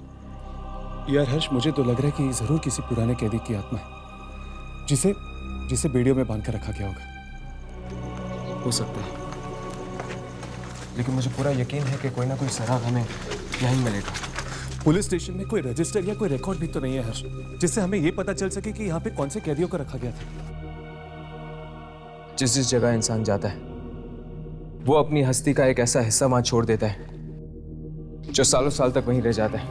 यार हर्ष, मुझे तो लग रहा है कि जरूर किसी पुराने कैदी की आत्मा है, जिसे बेड़ियों में बांध कर रखा गया होगा। हो सकता है, लेकिन मुझे पूरा यकीन है कि कोई ना कोई सराग हमें यहीं मिलेगा। पुलिस स्टेशन में कोई रजिस्टर या कोई रिकॉर्ड भी तो नहीं है हर्ष, जिससे हमें यह पता चल सके कि यहाँ पे कौन से कैदियों को रखा गया था। जिस जिस जगह इंसान जाता है वो अपनी हस्ती का एक ऐसा हिस्सा वहां छोड़ देता है जो सालों साल तक वहीं रह जाता है,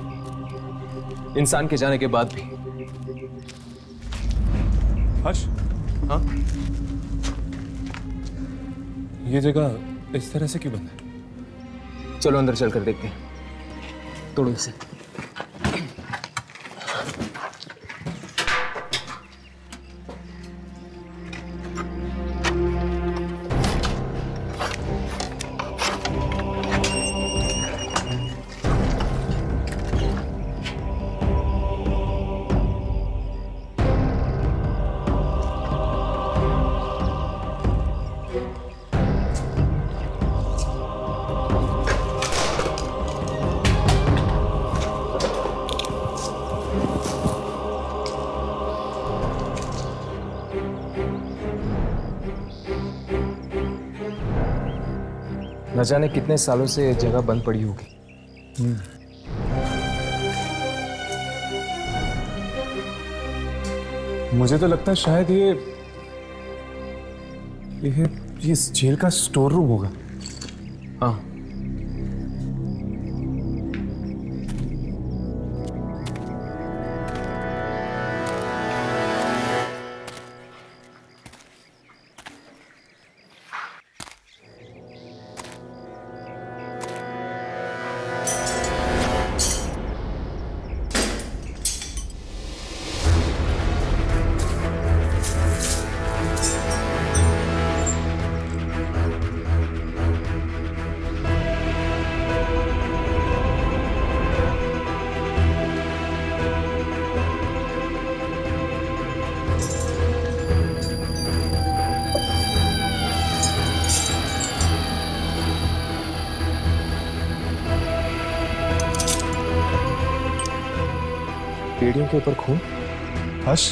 इंसान के जाने के बाद भी। हर्ष, हाँ? ये जगह इस तरह से क्यों बंद है? चलो अंदर चलकर देखते हैं। तोड़ो इसे। न जाने कितने सालों से ये जगह बंद पड़ी होगी। मुझे तो लगता है शायद ये इस जेल का स्टोर रूम होगा। हाँ, बेड़ियों के ऊपर खून। हर्ष,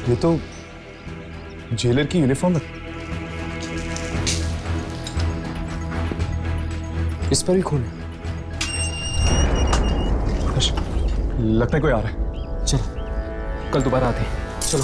ये तो जेलर की यूनिफॉर्म है। इस पर भी खून है। हर्ष, लगता है कोई आ रहा है। चलो कल दोबारा आते हैं। चलो।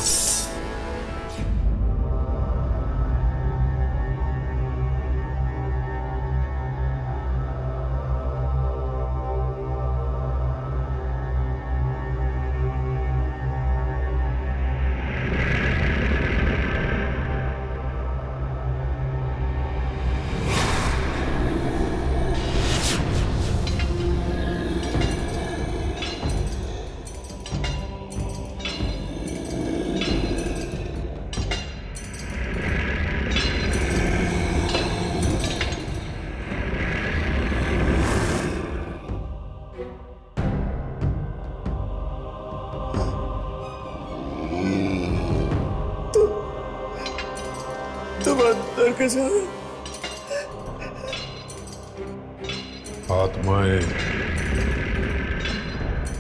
आत्माएं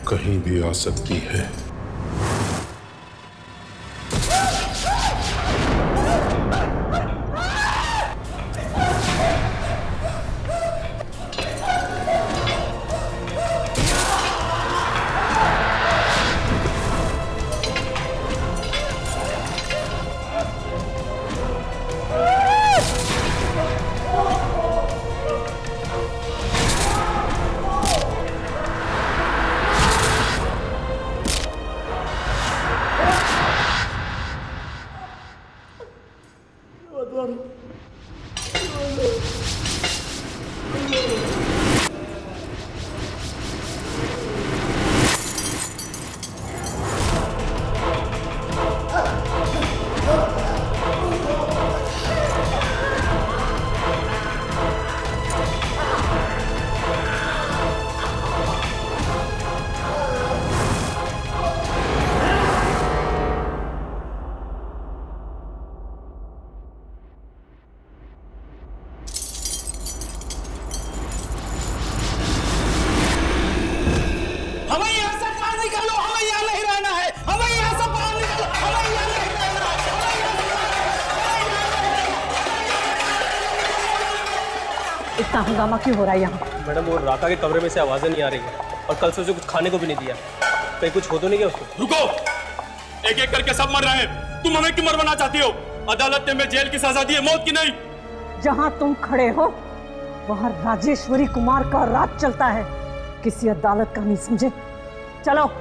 कहीं भी आ सकती हैं। इतना हंगामा क्यों हो रहा है यहाँ? मैडम वो राका के कमरे में से आवाजें नहीं आ रही है और कल से उसे कुछ खाने को भी नहीं दिया। कहीं कुछ हो तो नहीं गया उसको? रुको, एक एक करके सब मर रहे हैं, तुम हमें क्यों मरवाना चाहती हो? अदालत ने मैं जेल की सजा दी है, मौत की नहीं। जहां तुम खड़े हो वहां राजेश्वरी कुमार का राज चलता है, किसी अदालत का नहीं समझे। चलो।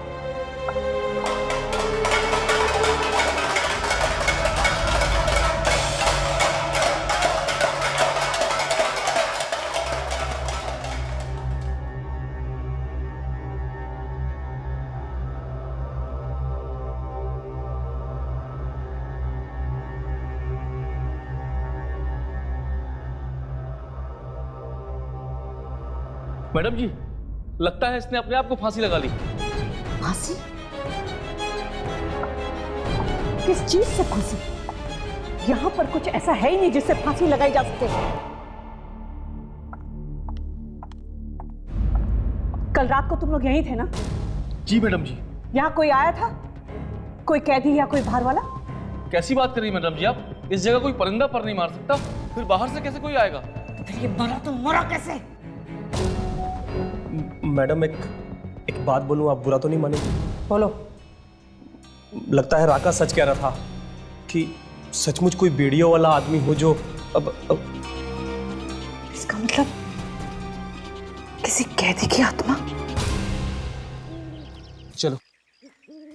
मैडम जी, लगता है इसने अपने आप को फांसी लगा ली। फांसी? किस चीज से फांसी? यहां पर कुछ ऐसा है ही नहीं जिससे फांसी लगाई जा सके। कल रात को तुम लोग यहीं थे ना? जी मैडम जी। यहां कोई आया था? कोई कैदी या कोई बाहर वाला? कैसी बात कर रही मैडम जी आप? इस जगह कोई परिंदा पर नहीं मार सकता, फिर बाहर से कैसे कोई आएगा? फिर ये मरा तो मरा कैसे? मैडम एक बात बोलूं, आप बुरा तो नहीं मानेंगे? बोलो। लगता है राका सच कह रहा था कि सचमुच कोई वीडियो वाला आदमी हो जो अब इसका मतलब किसी कैदी की आत्मा? चलो,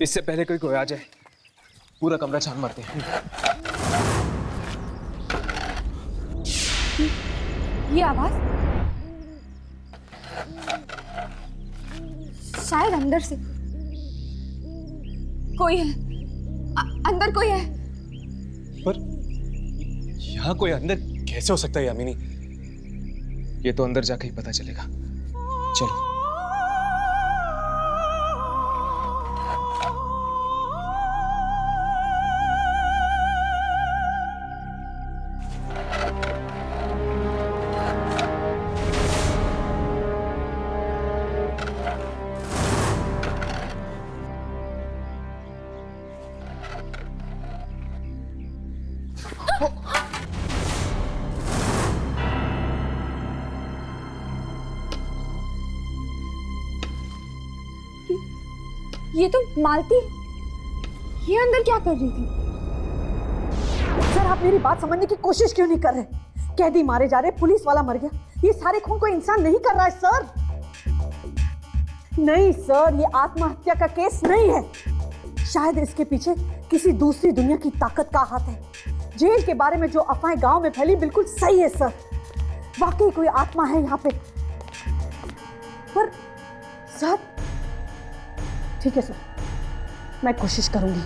इससे पहले कोई आ जाए पूरा कमरा छान मारते हैं। ये आवाज शायद अंदर से कोई है। अंदर कोई है। पर यहाँ कोई अंदर कैसे हो सकता है यामिनी? ये तो अंदर जाकर ही पता चलेगा। चलो। ये तो मालती, ये अंदर क्या कर रही थी? सर, आप मेरी बात समझने की कोशिश क्यों नहीं कर रहे? कैदी मारे जा रहे, पुलिस वाला मर गया, ये सारे खून कोई इंसान नहीं कर रहा है सर। नहीं सर, ये आत्महत्या का केस नहीं है। शायद इसके पीछे किसी दूसरी दुनिया की ताकत का हाथ है। जेल के बारे में जो अफवाहें गांव में फैली बिल्कुल सही है सर। वाकई कोई आत्मा है यहाँ पे। पर सर, ठीक है सर, मैं कोशिश करूंगी।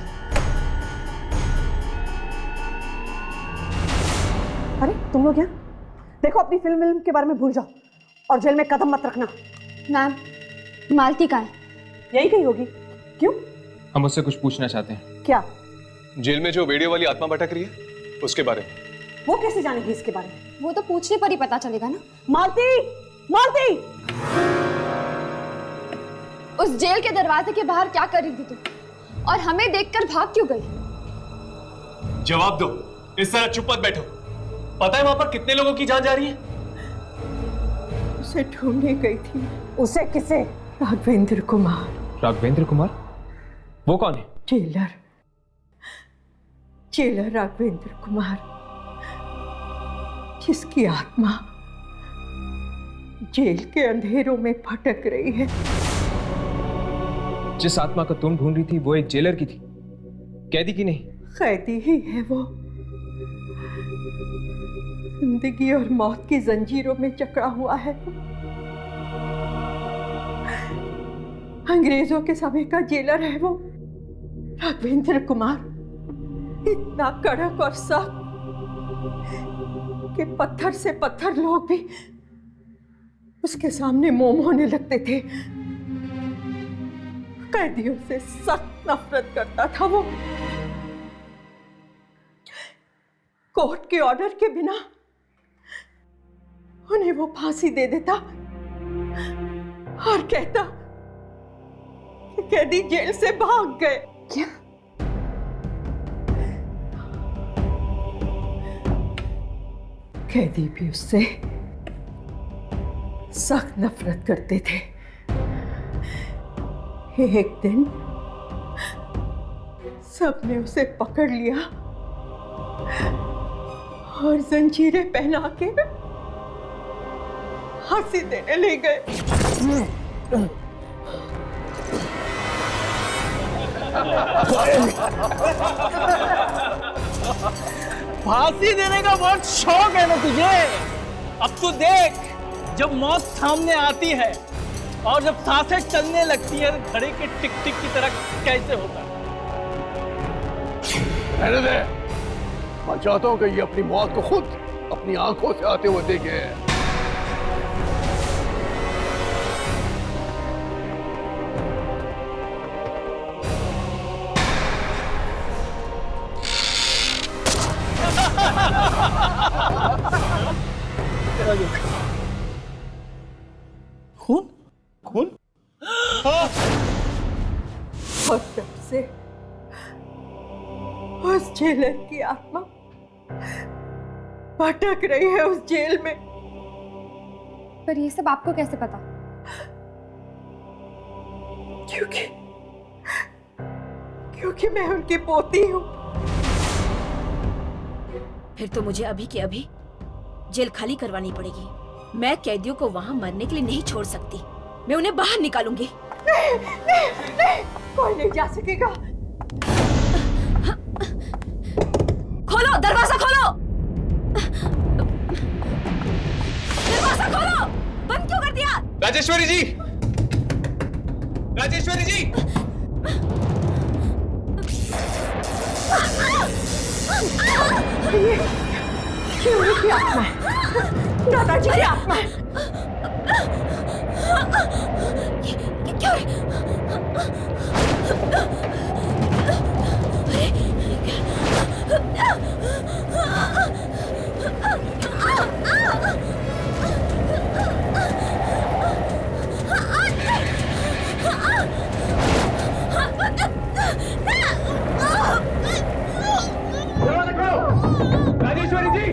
अरे तुम लोग यहाँ देखो, अपनी फिल्म के बारे में भूल जाओ और जेल में कदम मत रखना। मैम, मालती कहाँ है? यही कहीं होगी। क्यों? हम उससे कुछ पूछना चाहते हैं। क्या? जेल में जो वीडियो वाली आत्मा भटक रही है उसके बारे में। वो कैसे जानेगी इसके बारे में? वो तो पूछने पर ही पता चलेगा ना। मालती, मालती! उस जेल के दरवाजे के बाहर क्या कर रही थी तुम? और हमें देखकर भाग क्यों गई? जवाब दो, इस तरह चुप मत बैठो। पता है वहां पर कितने लोगों की जान जा रही है? उसे ढूंढने गई थी। उसे किसे? राघवेंद्र कुमार। राघवेंद्र कुमार? वो कौन है? जेलर राघवेंद्र कुमार, जिसकी आत्मा जेल के अंधेरों में भटक रही है। जिस आत्मा को तुम ढूंढ रही थी वो एक जेलर की थी, कैदी की नहीं। कैदी ही है वो। जिंदगी और मौत की जंजीरों में जकड़ा हुआ है। अंग्रेजों के समय का जेलर है वो राघवेंद्र कुमार। इतना कड़क और सख्त कि पत्थर से पत्थर लोग भी उसके सामने मोम होने लगते थे। कैदियों से सख्त नफरत करता था वो। कोर्ट के ऑर्डर के बिना उन्हें वो फांसी दे देता और कहता कि कैदी जेल से भाग गए। क्या? कैदी भी उससे सख्त नफरत करते थे। एक दिन सबने उसे पकड़ लिया और जंजीरें पहना के फांसी देने ले गए। फांसी देने का बहुत शौक है ना तुझे। अब तू देख, जब मौत सामने आती है और जब सांसें चलने लगती है तो घड़ी के टिक टिक की तरह कैसे होता है। रहने दे, मैं चाहता हूं कि ये अपनी मौत को खुद अपनी आंखों से आते हुए देखे। खून खून और तब से उस जेलर की आत्मा भटक रही है उस जेल में। पर ये सब आपको कैसे पता? क्योंकि मैं उनकी पोती हूँ। फिर तो मुझे अभी के अभी जेल खाली करवानी पड़ेगी। मैं कैदियों को वहां मरने के लिए नहीं छोड़ सकती। मैं उन्हें बाहर निकालूंगी। नहीं, नहीं, नहीं, कोई नहीं जा सकेगा। खोलो, दरवाजा खोलो। दरवाजा खोलो। बंद क्यों कर दिया? राजेश्वरी जी, राजेश्वरी जी। ये उनकी आत्मा है, दादाजी की आत्मा है। क्यों? राजेश्वरी जी,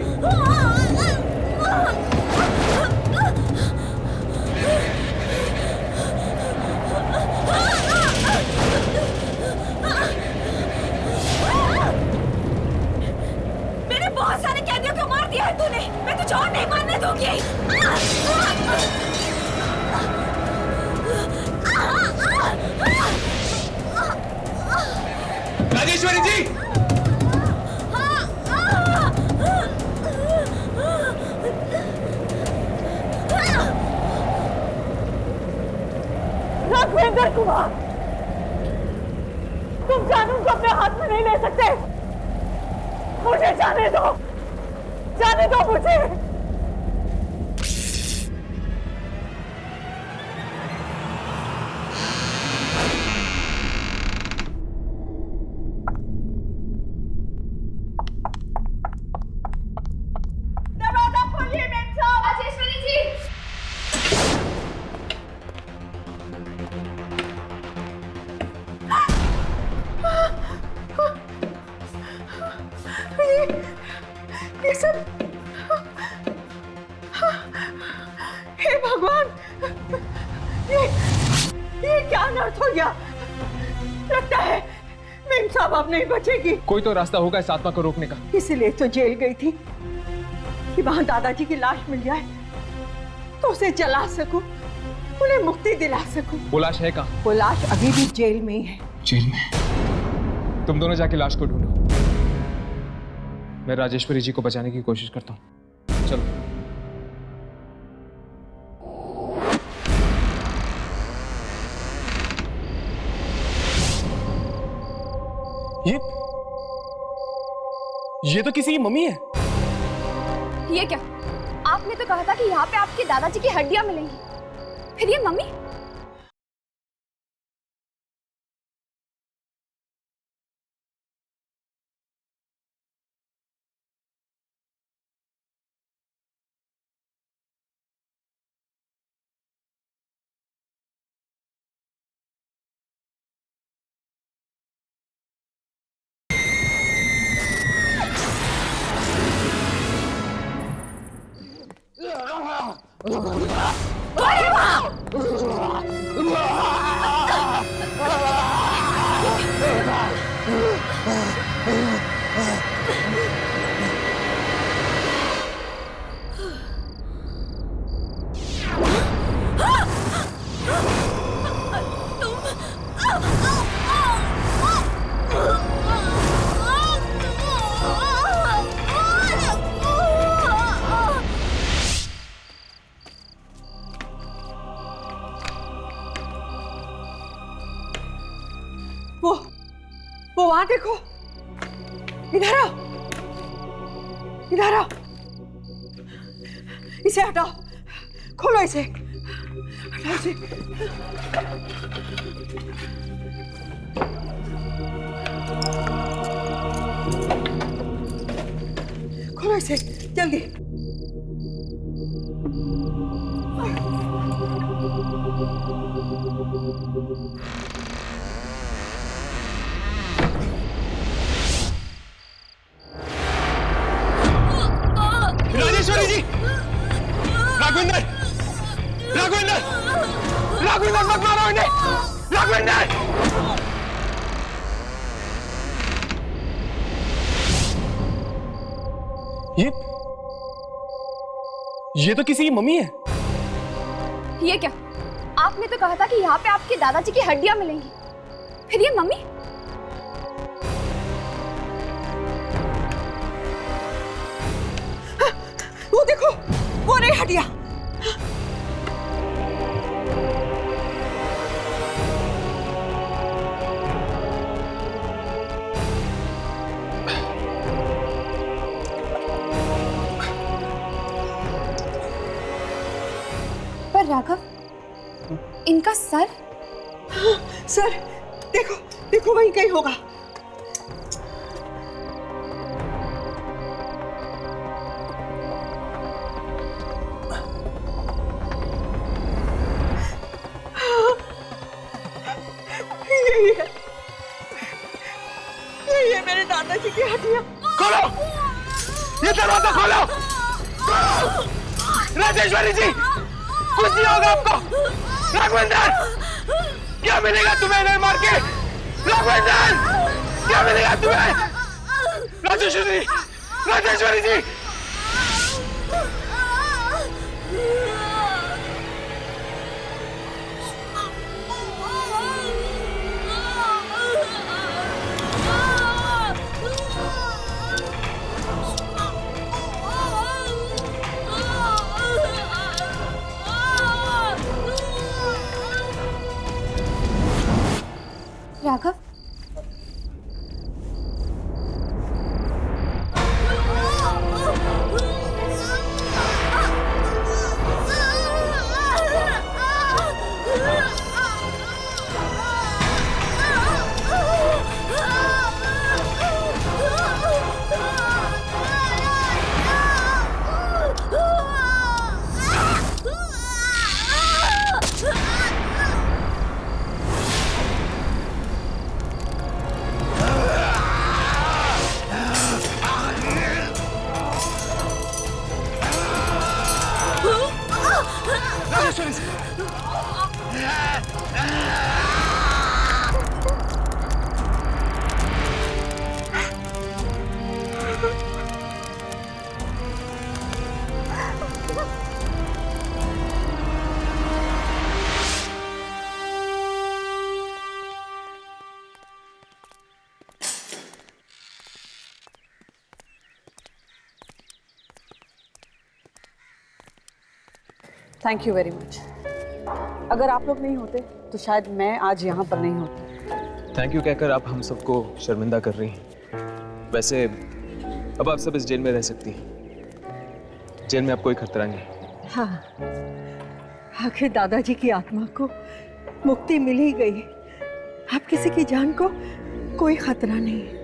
मैंने बहुत सारे कैदियों को मार दिया है तूने। मैं तुझे और नहीं मारने दूंगी। राजेश्वरी जी। राघवेंद्र कुमार, तुम कानून को अपने हाथ में नहीं ले सकते। मुझे जाने दो मुझे। दरवाजा खोलिए मेम साहब। राजेश्वरी जी। ये सब, हे भगवान, ये क्या अनर्थ हो गया? लगता है मेम साहब अब नहीं बचेगी। कोई तो रास्ता होगा इस आत्मा को रोकने का। इसीलिए तो जेल गई थी कि वहां दादाजी की लाश मिल जाए तो उसे जला सकूं, उन्हें मुक्ति दिला सकूं। वो लाश है कहाँ? वो लाश अभी भी जेल में ही है। जेल में? तुम दोनों जाके लाश को ढूंढो, मैं राजेश्वरी जी को बचाने की कोशिश करता हूँ। चलो। ये तो किसी की मम्मी है। ये क्या? आपने तो कहा था कि यहाँ पे आपके दादाजी की हड्डियां मिलेंगी, फिर ये मम्मी? वहां देखो, इधर आओ, इधर आओ, इसे हटाओ, खोलो इसे, हटाओ इसे। खोलो इसे जल्दी। राजेश्वरी जी, राघवेंद्र, राघवेंद्र, राघवेंद्र मत मारो इन्हें, राघवेंद्र। ये तो किसी की मम्मी है। ये क्या? आपने तो कहा था कि यहाँ पे आपके दादाजी की हड्डियां मिलेंगी, फिर ये मम्मी? वो देखो, वो रही हड्डियां। पर राघव, इनका सर? सर देखो, देखो वहीं कहीं होगा। यही है मेरे दादाजी की हड्डियां। खोलो, ये दरवाजा खोलो। राजेश्वरी जी, कुछ नहीं होगा आपको। राघवेंद्र, क्या मिलेगा तुम्हें इन्हें मार के? राघवेंद्र, क्या मिलेगा तुम्हें? Rajeshwari, Rajeshwari ji. Raghav, thank you very much. अगर आप लोग नहीं होते तो शायद मैं आज यहाँ पर नहीं होती। थैंक यू कहकर आप हम सबको शर्मिंदा कर रही हैं। वैसे अब आप सब इस जेल में रह सकती हैं। जेल में अब कोई खतरा नहीं। हाँ, आखिर दादाजी की आत्मा को मुक्ति मिल ही गई। अब किसी की जान को कोई खतरा नहीं।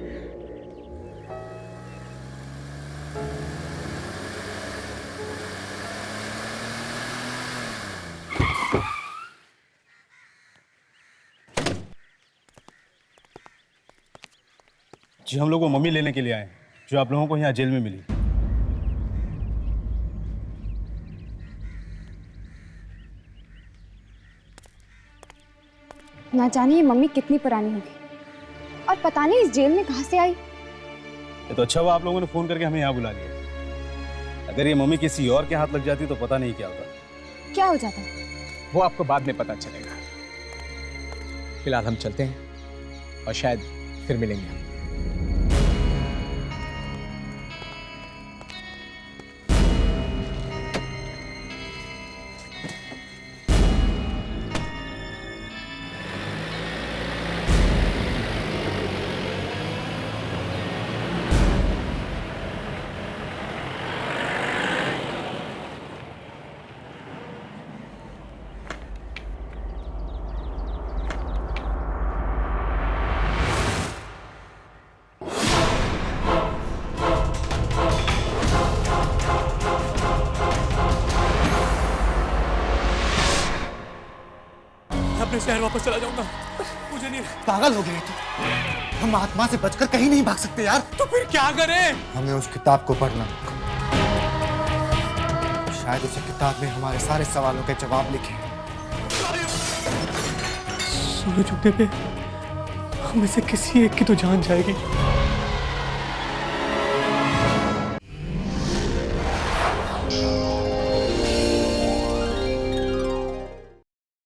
जी, हम लोग वो मम्मी लेने के लिए आए जो आप लोगों को यहाँ जेल में मिली। ना जाने ये मम्मी कितनी पुरानी होगी और पता नहीं इस जेल में कहां से आई। ये तो अच्छा हुआ आप लोगों ने फोन करके हमें यहाँ बुला लिया। अगर ये मम्मी किसी और के हाथ लग जाती तो पता नहीं क्या होता। क्या हो जाता? वो आपको बाद में पता चलेगा। फिलहाल हम चलते हैं और शायद फिर मिलेंगे हम। मैं शहर वापस चला जाऊंगा, मुझे नहीं। पागल हो गए तू। हम आत्मा से बचकर कहीं नहीं भाग सकते यार। तो फिर क्या करें? हमें उस किताब को पढ़ना, शायद उसी किताब में हमारे सारे सवालों के जवाब लिखे हैं। सूरज उगने पे हम में से किसी एक की तो जान जाएगी।